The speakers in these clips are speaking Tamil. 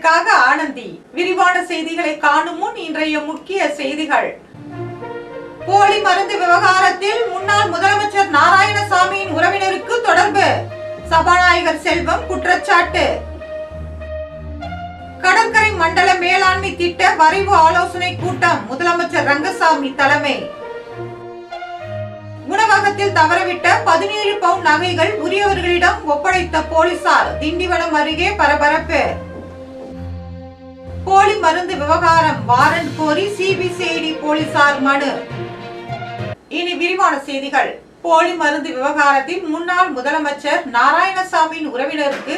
உங்களுக்காக ஆனந்தி. விரிவான செய்திகளை காணும் முன் இன்றைய முக்கிய செய்திகள். போலி மருந்து விவகாரத்தில் முன்னாள் முதலமைச்சர் நாராயணசாமியின் உறவினருக்கு தொடர்பு, சபாநாயகர் செல்வம் குற்றச்சாட்டு. கடற்கரை மண்டல மேலாண்மை திட்ட வரைவு ஆலோசனை கூட்டம், முதலமைச்சர் ரங்கசாமி தலைமை. உணவகத்தில் தவறவிட்ட 17 பவுன் நகைகள் உரியவர்களிடம் ஒப்படைத்த போலீசார், திண்டிவனம் அருகே பரபரப்பு. போலி மருந்து விவகாரம், வாரண்ட் கோரி சிபிசிஐடி போலீசார் மனு. இனி விரிவான செய்திகள். போலி மருந்து விவகாரத்தில் முன்னாள் முதலமைச்சர் நாராயணசாமியின் உறவினருக்கு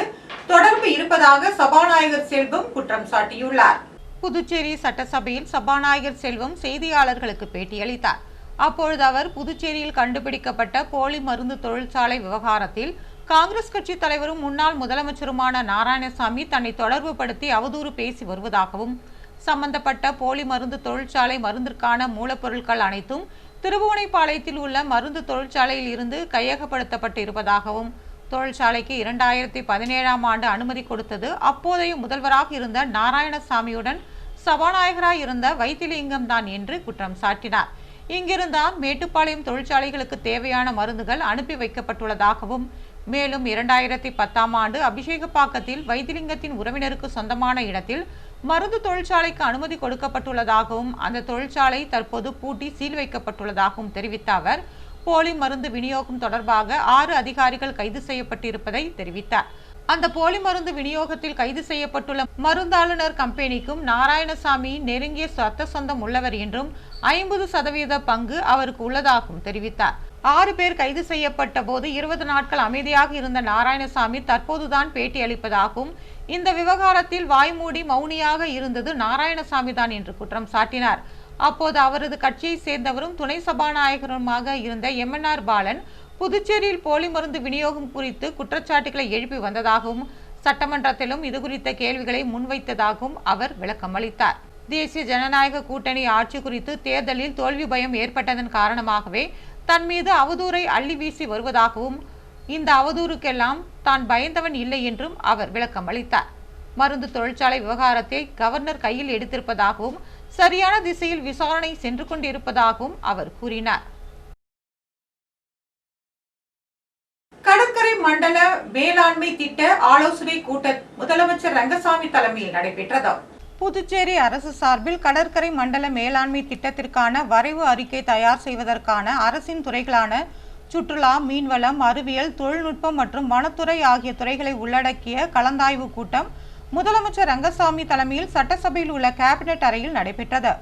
தொடர்பு இருப்பதாக சபாநாயகர் செல்வம் குற்றம் சாட்டியுள்ளார். புதுச்சேரி சட்டசபையில் சபாநாயகர் செல்வம் செய்தியாளர்களுக்கு பேட்டியளித்தார். அப்பொழுது அவர் புதுச்சேரியில் கண்டுபிடிக்கப்பட்ட போலி மருந்து தொழிற்சாலை விவகாரத்தில் காங்கிரஸ் கட்சி தலைவரும் முன்னாள் முதலமைச்சருமான நாராயணசாமி தன்னை தொடர்பு படுத்தி அவதூறு பேசி வருவதாகவும், சம்பந்தப்பட்ட போலி மருந்து தொழிற்சாலை மருந்திற்கான மூலப்பொருட்கள் அனைத்தும் திருபுவனைப்பாளையத்தில் உள்ள மருந்து தொழிற்சாலையில் இருந்து கையகப்படுத்தப்பட்டு இருப்பதாகவும், தொழிற்சாலைக்கு 2017ஆம் ஆண்டு அனுமதி கொடுத்தது அப்போதைய முதல்வராக இருந்த நாராயணசாமியுடன் சபாநாயகராக இருந்த வைத்திலிங்கம் தான் என்று குற்றம் சாட்டினார். இங்கிருந்தால் மேட்டுப்பாளையம் தொழிற்சாலைகளுக்கு தேவையான மருந்துகள் அனுப்பி வைக்கப்பட்டுள்ளதாகவும், மேலும் 2010ஆம் ஆண்டு அபிஷேகப்பாக்கத்தில் வைத்திலிங்கத்தின் உறவினருக்கு சொந்தமான இடத்தில் மருந்து தொழிற்சாலைக்கு அனுமதி கொடுக்கப்பட்டுள்ளதாகவும், அந்த தொழிற்சாலை தற்போது பூட்டி சீல் வைக்கப்பட்டுள்ளதாகவும் தெரிவித்த அவர், போலி மருந்து விநியோகம் தொடர்பாக 6 அதிகாரிகள் கைது செய்யப்பட்டிருப்பதை தெரிவித்தார். அந்த போலி மருந்து விநியோகத்தில் கைது செய்யப்பட்டுள்ள மருந்தாளுநர் கம்பெனிக்கும் நாராயணசாமி நெருங்கிய சட்ட சொந்தம் உள்ளவர் என்றும் 50% பங்கு அவருக்கு உள்ளதாகவும் தெரிவித்தார். 6 பேர் கைது செய்யப்பட்ட போது 20 நாட்கள் அமைதியாக இருந்த நாராயணசாமி தற்போதுதான் பேட்டி அளிப்பதாகவும், இந்த விவகாரத்தில் வாய்மூடி மௌனியாக இருந்தது நாராயணசாமி தான் என்று குற்றம் சாட்டினார். அப்போது அவரது கட்சியை சேர்ந்தவரும் துணை சபாநாயகருமாக இருந்த MNR பாலன் புதுச்சேரியில் போலி மருந்து விநியோகம் குறித்து குற்றச்சாட்டுகளை எழுப்பி வந்ததாகவும், சட்டமன்றத்திலும் இதுகுறித்த கேள்விகளை முன்வைத்ததாகவும் அவர் விளக்கம் அளித்தார். தேசிய ஜனநாயக கூட்டணி ஆட்சி குறித்து தேர்தலில் தோல்வி பயம் ஏற்பட்டதன் காரணமாகவே தன் மீது அவதூறை அள்ளி வீசி வருவதாகவும், இந்த அவதூறுக்கெல்லாம் தான் பயந்தவன் இல்லை என்றும் அவர் விளக்கம் அளித்தார். மருந்து தொழிற்சாலை விவகாரத்தை கவர்னர் கையில் எடுத்திருப்பதாகவும், சரியான திசையில் விசாரணை சென்று கொண்டிருப்பதாகவும் அவர் கூறினார். கடற்கரை மண்டல மேலாண்மை திட்ட ஆலோசனை கூட்டம் முதலமைச்சர் ரங்கசாமி தலைமையில் நடைபெற்றது. புதுச்சேரி அரசு சார்பில் கடற்கரை மண்டல மேலாண்மை திட்டத்திற்கான வரைவு அறிக்கை தயார் செய்வதற்கான அரசின் துறைகளான சுற்றுலா, மீன்வளம், அறிவியல், தொழில்நுட்பம் மற்றும் வனத்துறை ஆகிய துறைகளை உள்ளடக்கிய கலந்தாய்வு கூட்டம் முதலமைச்சர் ரங்கசாமி தலைமையில் சட்டசபையில் உள்ள கேபினெட் அறையில் நடைபெற்றது.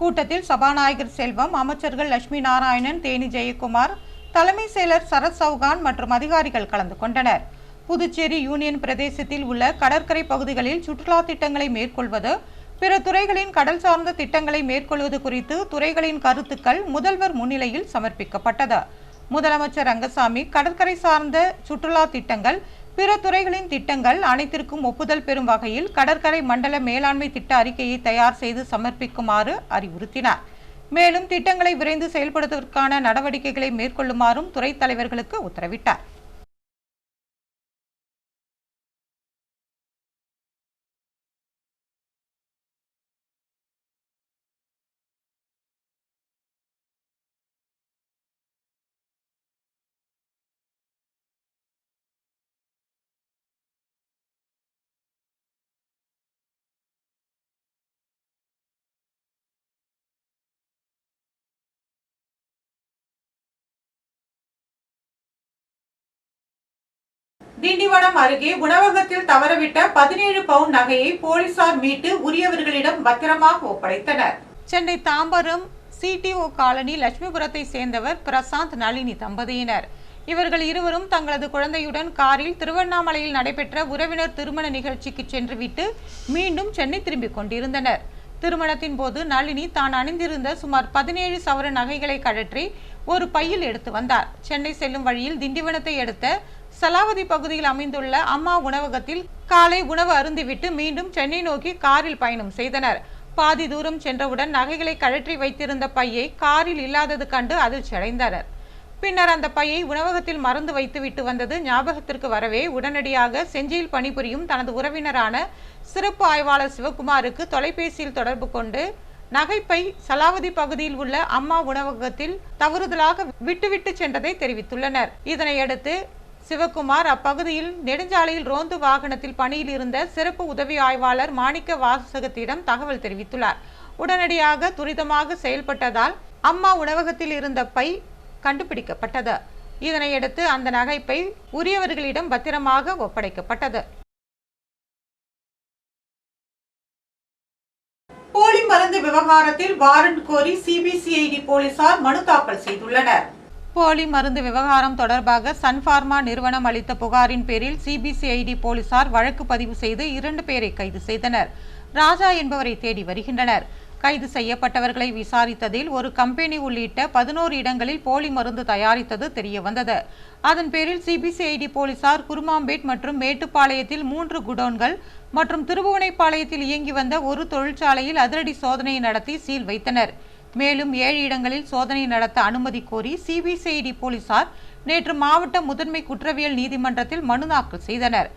கூட்டத்தில் சபாநாயகர் செல்வம், அமைச்சர்கள் லட்சுமி நாராயணன், தேனி ஜெயக்குமார், தலைமை செயலர் சரத் சௌகான் மற்றும் அதிகாரிகள் கலந்து கொண்டனர். புதுச்சேரி யூனியன் பிரதேசத்தில் உள்ள கடற்கரை பகுதிகளில் சுற்றுலா திட்டங்களை மேற்கொள்வது, பிற துறைகளின் கடல் சார்ந்த திட்டங்களை மேற்கொள்வது குறித்து துறைகளின் கருத்துக்கள் முதல்வர் முன்னிலையில் சமர்ப்பிக்கப்பட்டது. முதலமைச்சர் ரங்கசாமி கடற்கரை சார்ந்த சுற்றுலா திட்டங்கள், பிற துறைகளின் திட்டங்கள் அனைத்திற்கும் ஒப்புதல் பெறும் வகையில் கடற்கரை மண்டல மேலாண்மை திட்ட அறிக்கையை தயார் செய்து சமர்ப்பிக்குமாறு அறிவுறுத்தினார். மேலும் திட்டங்களை விரைந்து செயல்படுத்துவதற்கான நடவடிக்கைகளை மேற்கொள்ளுமாறும் துறை தலைவர்களுக்கு உத்தரவிட்டார். திண்டிவனம் அருகே உணவகத்தில் தவறவிட்ட 17 பவுன் நகையை போலீசார் மீட்டு உரியவர்களிடம் பத்திரமாக ஒப்படைத்தனர். சென்னை தாம்பரம் CTO காலனி லட்சுமிபுரத்தை சேர்ந்தவர் பிரசாந்த், நளினி தம்பதியினர். இவர்கள் இருவரும் தங்களது குழந்தையுடன் காரில் திருவண்ணாமலையில் நடைபெற்ற உறவினர் திருமண நிகழ்ச்சிக்கு சென்றுவிட்டு மீண்டும் சென்னை திரும்பிக் கொண்டிருந்தனர். திருமணத்தின் போது நளினி தான் அணிந்திருந்த சுமார் 17 சவர நகைகளை கழற்றி ஒரு பையில் எடுத்து வந்தார். சென்னை செல்லும் வழியில் திண்டிவனத்தை அடுத்த சலாவதி பகுதியில் அமைந்துள்ள அம்மா உணவகத்தில் காலை உணவு அருந்திவிட்டு மீண்டும் சென்னை நோக்கி காரில் பயணம் செய்தனர். பாதி தூரம் சென்றவுடன் நகைகளை கழற்றி வைத்திருந்த பையை காரில் இல்லாதது கண்டு அதிர்ச்சி அடைந்தனர். பின்னர் அந்த பையை உணவகத்தில் மறந்து வைத்துவிட்டு வந்தது ஞாபகத்திற்கு வரவே உடனடியாக செஞ்சியில் பணிபுரியும் தனது உறவினரான சிறப்பு ஆய்வாளர் சிவகுமாருக்கு தொலைபேசியில் தொடர்பு கொண்டு நகைப்பை சலாவதி பகுதியில் உள்ள அம்மா உணவகத்தில் தவறுதலாக விட்டுவிட்டு சென்றதை தெரிவித்துள்ளனர். இதனையடுத்து சிவகுமார் அப்பகுதியில் நெடுஞ்சாலையில் ரோந்து வாகனத்தில் பணியில் இருந்த சிறப்பு உதவி ஆய்வாளர் மாணிக்க வாசகத்திடம் தகவல் தெரிவித்துள்ளார். உடனடியாக துரிதமாக செயல்பட்டதால் அம்மா உணவகத்தில் இருந்த பை கண்டுபிடிக்கப்பட்டது. இதனையடுத்து அந்த நகைப்பை உரியவர்களிடம் பத்திரமாக ஒப்படைக்கப்பட்டது. போலி மருந்து விவகாரத்தில் வாரண்ட் கோரி சிபிசிஐடி போலீசார் மனு தாக்கல் செய்துள்ளனர். போலி மருந்து விவகாரம் தொடர்பாக சன்பார்மா நிறுவனம் அளித்த புகாரின் பேரில் சிபிசிஐடி போலீசார் வழக்கு பதிவு செய்து 2 பேரை கைது செய்தனர். ராஜா என்பவரை தேடி வருகின்றனர். கைது செய்யப்பட்டவர்களை விசாரித்ததில் ஒரு கம்பெனி உள்ளிட்ட 11 இடங்களில் போலி மருந்து தயாரித்தது தெரியவந்தது. அதன் பேரில் சிபிசிஐடி போலீசார் குருமாம்பேட் மற்றும் மேட்டுப்பாளையத்தில் 3 குடோன்கள் மற்றும் திருபுவனைப்பாளையத்தில் இயங்கி வந்த ஒரு தொழிற்சாலையில் அதிரடி சோதனை நடத்தி சீல் வைத்தனர். மேலும் 7 இடங்களில் சோதனை நடத்த அனுமதி கோரி சிபிசிஐடி போலீசார் நேற்று மாவட்ட முதன்மை குற்றவியல் நீதிமன்றத்தில் மனு தாக்கல் செய்தனர்.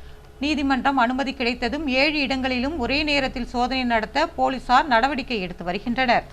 நீதிமன்றம் அனுமதி கிடைத்ததும் 7 இடங்களிலும் ஒரே நேரத்தில் சோதனை நடத்த போலீசார் நடவடிக்கை எடுத்து வருகின்றனர்.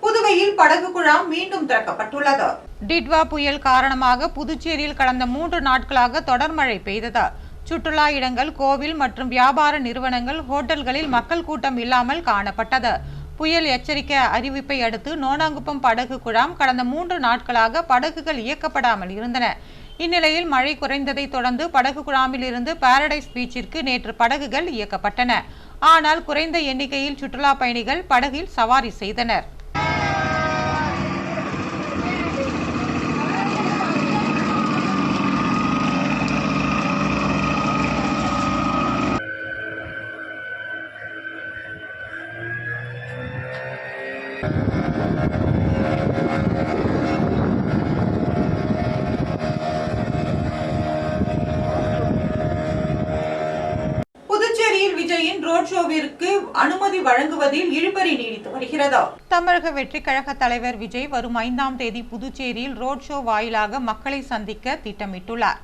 புதுவையில் படகு குழாம் மீண்டும் திறக்கப்பட்டுள்ளது. டிட்வா புயல் காரணமாக புதுச்சேரியில் கடந்த 3 நாட்களாக தொடர் மழை பெய்தது. சுற்றுலா இடங்கள், கோவில் மற்றும் வியாபார நிறுவனங்கள், ஹோட்டல்களில் மக்கள் கூட்டம் இல்லாமல் காணப்பட்டது. புயல் எச்சரிக்கை அறிவிப்பை அடுத்து நோனாங்குப்பம் படகு குழாம் கடந்த 3 நாட்களாக படகுகள் இயக்கப்படாமல் இருந்தன. இந்நிலையில் மழை குறைந்ததை தொடர்ந்து படகு குழாமில் இருந்து பாரடைஸ் பீச்சிற்கு நேற்று படகுகள் இயக்கப்பட்டன. ஆனால் குறைந்த எண்ணிக்கையில் சுற்றுலா பயணிகள் படகில் சவாரி செய்தனர். புதுச்சேரியில் விஜயின் ரோட் ஷோவிற்கு அனுமதி வழங்குவதில் இழுபறி நீடித்து வருகிறது. தமிழக வெற்றி கழக தலைவர் விஜய் வரும் 5ஆம் தேதி புதுச்சேரியில் ரோட் ஷோ வாயிலாக மக்களை சந்திக்க திட்டமிட்டுள்ளார்.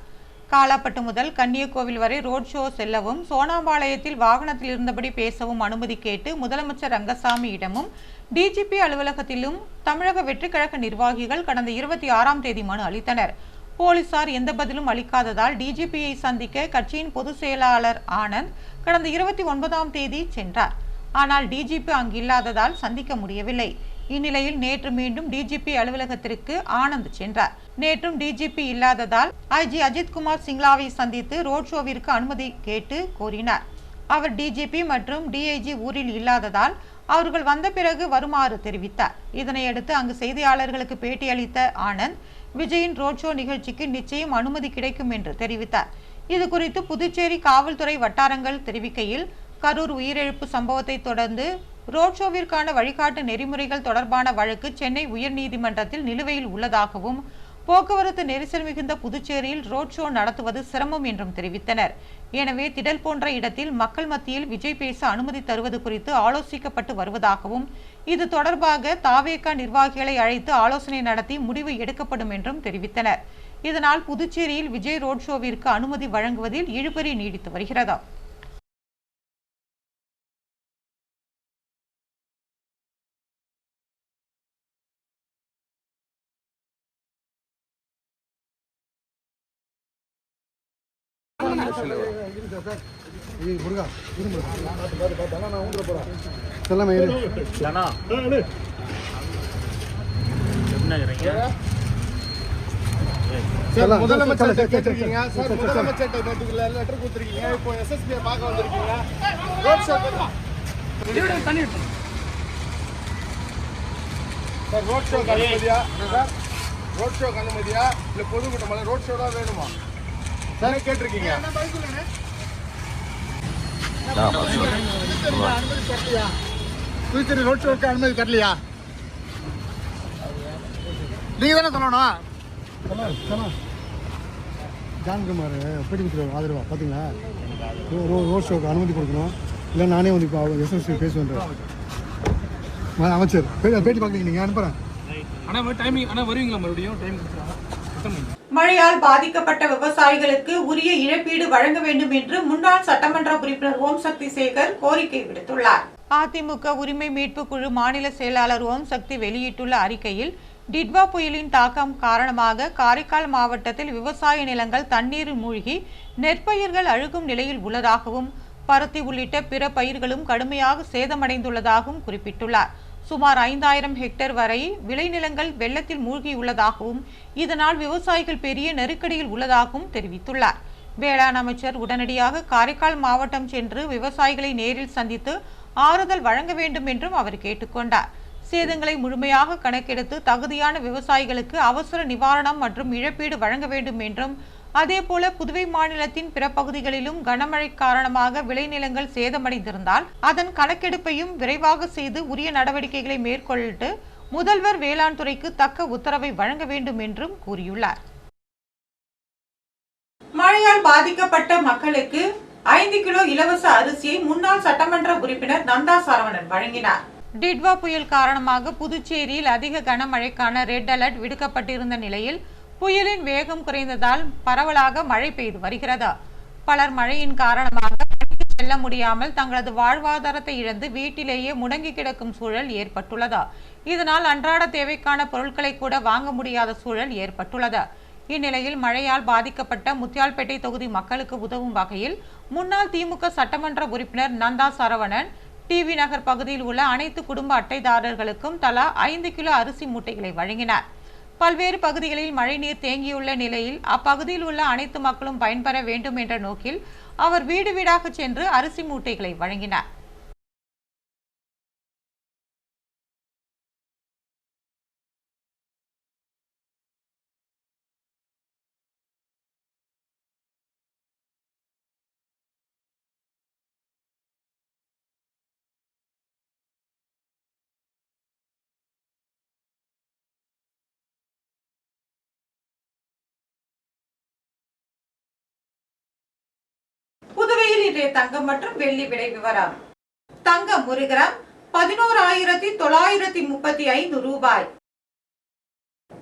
காலாப்பட்டு முதல் கன்னியகோவில் வரை ரோட் ஷோ செல்லவும், சோனாம்பாளையத்தில் வாகனத்தில் இருந்தபடி பேசவும் அனுமதி கேட்டு முதலமைச்சர் ரங்கசாமியிடமும் டிஜிபி அலுவலகத்திலும் தமிழக வெற்றி கழக நிர்வாகிகள் கடந்த 26ஆம் தேதி மனு அளித்தனர். போலீசார் எந்த பதிலும் அளிக்காததால் டிஜிபியை சந்திக்க கட்சியின் பொதுச் செயலாளர் ஆனந்த் கடந்த 29ஆம் தேதி சென்றார். ஆனால் டிஜிபி அங்கு இல்லாததால் சந்திக்க முடியவில்லை. இந்நிலையில் நேற்று மீண்டும் டிஜிபி அலுவலகத்திற்கு ஆனந்த் சென்றார். நேற்றும் டிஜிபி இல்லாததால் ஐஜி அஜித்குமார் சிங்லாவை சந்தித்து ரோட் ஷோவிற்கு அனுமதி கேட்டு கோரினார். அவர் டிஜிபி மற்றும் டிஐஜி ஊரில் இல்லாததால் அவர்கள் வந்த பிறகு வருமாறு தெரிவித்தார். இதனையடுத்து அங்கு செய்தியாளர்களுக்கு பேட்டியளித்த ஆனந்த் விஜயின் ரோட் ஷோ நிகழ்ச்சிக்கு நிச்சயம் அனுமதி கிடைக்கும் என்று தெரிவித்தார். இதுகுறித்து புதுச்சேரி காவல்துறை வட்டாரங்கள் தெரிவிக்கையில், கரூர் உயிரிழப்பு சம்பவத்தை தொடர்ந்து ரோட் ஷோவிற்கான வழிகாட்டு நெறிமுறைகள் தொடர்பான வழக்கு சென்னை உயர்நீதிமன்றத்தில் நிலுவையில் உள்ளதாகவும், போக்குவரத்து நெரிசல் மிகுந்த புதுச்சேரியில் ரோட் ஷோ நடத்துவது சிரமம் என்றும் தெரிவித்தனர். எனவே திடல் போன்ற இடத்தில் மக்கள் மத்தியில் விஜய் பேச அனுமதி தருவது குறித்து ஆலோசிக்கப்பட்டு வருவதாகவும், இது தொடர்பாக தாவேகா நிர்வாகிகளை அழைத்து ஆலோசனை நடத்தி முடிவு எடுக்கப்படும் என்றும் தெரிவித்தனர். இதனால் புதுச்சேரியில் விஜய் ரோட் ஷோவிற்கு அனுமதி வழங்குவதில் இழுபறி நீடித்து வருகிறது. முதலமைச்சர் கேட்டிருக்கீங்க சார், முதலமைச்சர் லெட்டர் கொடுத்துருக்கீங்க. இப்போ எஸ்எஸ்பியை பார்க்க வந்திருக்கீங்க. ரோட் ஷோ தண்ணி சார் ரோட் ஷோக்கு அனுமதியா சார்? ரோட் ஷோக்கு அனுமதியா இல்லை பொதுக்கூட்டம் ரோட் ஷோ தான் வேணுமா சார்? கேட்டிருக்கீங்க. புதுச்சேரி ரோட் ஷோக்கு அனுமதி தரலையா? நீங்க தானே சொல்லணும். ஜான்குமார் எப்படி ஆதரவா பார்த்தீங்களா? ரோட் ஷோக்கு அனுமதி கொடுக்கணும், இல்லை நானே வந்து இப்போ எஸ்எஸ்சி பேசுவேன். அமைச்சர் பேட்டி பார்க்குறீங்க, நீங்கள் அனுப்புகிறேன். மழையால் பாதிக்கப்பட்ட விவசாயிகளுக்கு உரிய இழப்பீடு வழங்க வேண்டும் என்று முன்னாள் சட்டமன்ற உறுப்பினர் ஓம் சக்தி சேகர் கோரிக்கை விடுத்துள்ளார். அதிமுக உரிமை மீட்பு குழு மாநில செயலாளர் ஓம் சக்தி வெளியிட்டுள்ள அறிக்கையில், டிட்வா புயலின் தாக்கம் காரணமாக காரைக்கால் மாவட்டத்தில் விவசாய நிலங்கள் தண்ணீரில் மூழ்கி நெற்பயிர்கள் அழுகும் நிலையில் உள்ளதாகவும், பருத்தி உள்ளிட்ட பிற பயிர்களும் கடுமையாக சேதமடைந்துள்ளதாகவும் குறிப்பிட்டுள்ளார். சுமார் 5000 ஹெக்டேர் வரை விளைநிலங்கள் வெள்ளத்தில் மூழ்கியுள்ளதாகவும், இதனால் விவசாயிகள் பெரிய நெருக்கடியில் உள்ளதாகவும் தெரிவித்துள்ளார். வேளாண் அமைச்சர் உடனடியாக காரைக்கால் மாவட்டம் சென்று விவசாயிகளை நேரில் சந்தித்து ஆறுதல் வழங்க வேண்டும் என்றும் அவர் கேட்டுக்கொண்டார். சேதங்களை முழுமையாக கணக்கெடுத்து தகுதியான விவசாயிகளுக்கு அவசர நிவாரணம் மற்றும் இழப்பீடு வழங்க வேண்டும் என்றும், அதேபோல புதுவை மாநிலத்தின் பிற பகுதிகளிலும் கனமழை காரணமாக விளைநிலங்கள் சேதமடைந்திருந்தால் அதன் கணக்கெடுப்பையும் விரைவாக செய்து உரிய நடவடிக்கைகளை மேற்கொண்டு முதல்வர் வேளாண் துறைக்கு தக்க உத்தரவை வழங்க வேண்டும் என்றும் கூறியுள்ளார். மழையால் பாதிக்கப்பட்ட மக்களுக்கு 5 கிலோ இலவச அரிசியை முன்னாள் சட்டமன்ற உறுப்பினர் நந்தா சரவணன் வழங்கினார். டிட்வா புயல் காரணமாக புதுச்சேரியில் அதிக கனமழைக்கான ரெட் அலர்ட் விடுக்கப்பட்டிருந்த நிலையில் புயலின் வேகம் குறைந்ததால் பரவலாக மழை பெய்து வருகிறது. பலர் மழையின் காரணமாக செல்ல முடியாமல் தங்களது வாழ்வாதாரத்தை இழந்து வீட்டிலேயே முடங்கி கிடக்கும் சூழல் ஏற்பட்டுள்ளது. இதனால் அன்றாட தேவைக்கான பொருட்களை கூட வாங்க முடியாத சூழல் ஏற்பட்டுள்ளது. இந்நிலையில் மழையால் பாதிக்கப்பட்ட முத்தியால்பேட்டை தொகுதி மக்களுக்கு உதவும் வகையில் முன்னாள் திமுக சட்டமன்ற உறுப்பினர் நந்தா சரவணன் டிவி நகர் பகுதியில் உள்ள அனைத்து குடும்ப அட்டைதாரர்களுக்கும் தலா 5 கிலோ அரிசி மூட்டைகளை வழங்கினார். பல்வேறு பகுதிகளில் மழைநீர் தேங்கியுள்ள நிலையில் அப்பகுதியில் உள்ள அனைத்து மக்களும் பயன்பெற வேண்டும் என்ற நோக்கில் அவர் வீடு வீடாக சென்று அரிசி மூட்டைகளை வழங்கினார். புதுவையில் இன்றைய தங்கம் மற்றும் வெள்ளி விலை விவரம். தங்கம் 1 கிராம் 11,935 ரூபாய்.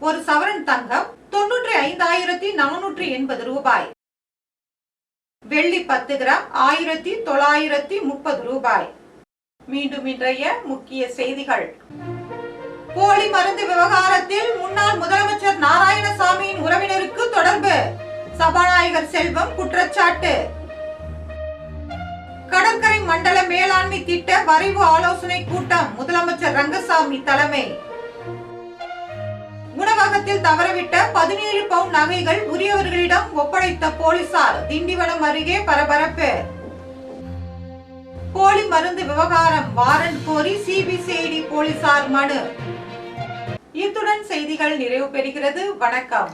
ஒரு சவரன் தங்கம் 95,480 ரூபாய். வெள்ளி 10 கிராம் 1,930 ரூபாய். மீண்டும் இன்றைய முக்கிய செய்திகள். போலி மருந்து விவகாரத்தில் முன்னாள் முதலமைச்சர் நாராயணசாமியின் உறவினருக்கு தொடர்பு, சபாநாயகர் செல்வம் குற்றச்சாட்டு. கடற்கரை மண்டல மேலாண்மை திட்ட வரைவு ஆலோசனை கூட்டம், முதலமைச்சர் ரங்கசாமி தலைமை. உணவகத்தில் தவறவிட்ட 17 பவுன் நகைகள் உரியவர்களிடம் ஒப்படைத்த போலீசார், திண்டிவனம் அருகே பரபரப்பு. போலி மருந்து விவகாரம், வாரண்ட் கோரி சிபிசிஐடி போலீசார் மனு. இத்துடன் செய்திகள் நிறைவு பெறுகிறது. வணக்கம்.